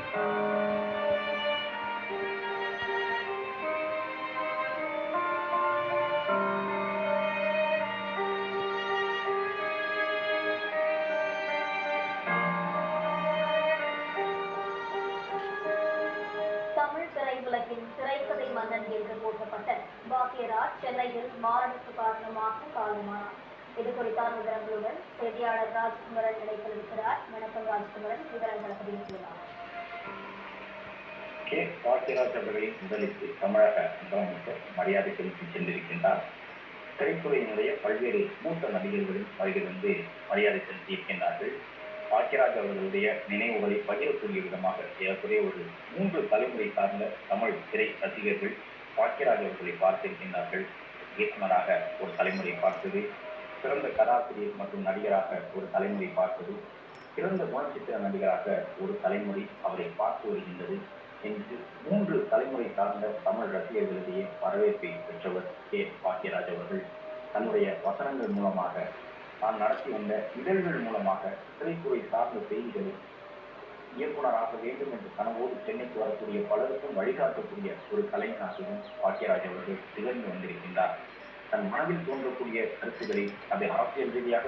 தமிழ் திரையுலகின் திரைக்கதை மன்னன் என்று போற்றப்பட்ட பாக்யராஜ் சென்னையில் மாரடைப்பு காரணமாக காலமானார். இது குறித்தான விவரங்களுடன் செய்தியாளர் ராஜ்குமரன் இணைப்பிருக்கிறார். வணக்கம் ராஜ்குமரன், விவரங்களை பதிவு செய்யலாம். கே. பாக்யராஜ் அவர்களின் உடலுக்கு தமிழக முதலமைச்சர் மரியாதை செலுத்தி சென்றிருக்கின்றார். திரைத்துறையினுடைய பல்வேறு மூத்த நடிகர்களும் வருகிறது மரியாதை செலுத்தியிருக்கின்றார்கள். பாக்யராஜ் அவர்களுடைய நினைவுகளை பகிரக்கூடிய விதமாக ஏறக்குறைய ஒரு 3 தலைமுறை சார்ந்த தமிழ் திரை ரசிகர்கள் பாக்யராஜ் அவர்களை பார்த்திருக்கின்றார்கள். இயக்குநராக ஒரு தலைமுறை பார்த்தது, சிறந்த கதாசிரியர் மற்றும் நடிகராக ஒரு தலைமுறை பார்த்தது, சிறந்த குணச்சித்திர நடிகராக ஒரு தலைமுறை அவரை பார்த்து வருகின்றது என்று 3 தலைமுறை சார்ந்த தமிழ் ரசிகர்களிடையே வரவேற்பை பெற்றவர் கே. பாக்யராஜ் அவர்கள். தன்னுடைய வசனங்கள் மூலமாக, தான் நடத்தி வந்த இதழ்கள் மூலமாக திரைத்துறை சார்ந்த செய்திகளை இயக்குநராக வேண்டும் என்று கனவோடு சென்னைக்கு வரக்கூடிய பலருக்கும் வழிகாட்டக்கூடிய ஒரு கலைஞனாகவும் பாக்யராஜ் அவர்கள் திகழ்ந்து வந்திருக்கின்றார். தன் மனதில் தோன்றக்கூடிய கருத்துக்களை அதை அரசியல் ரீதியாக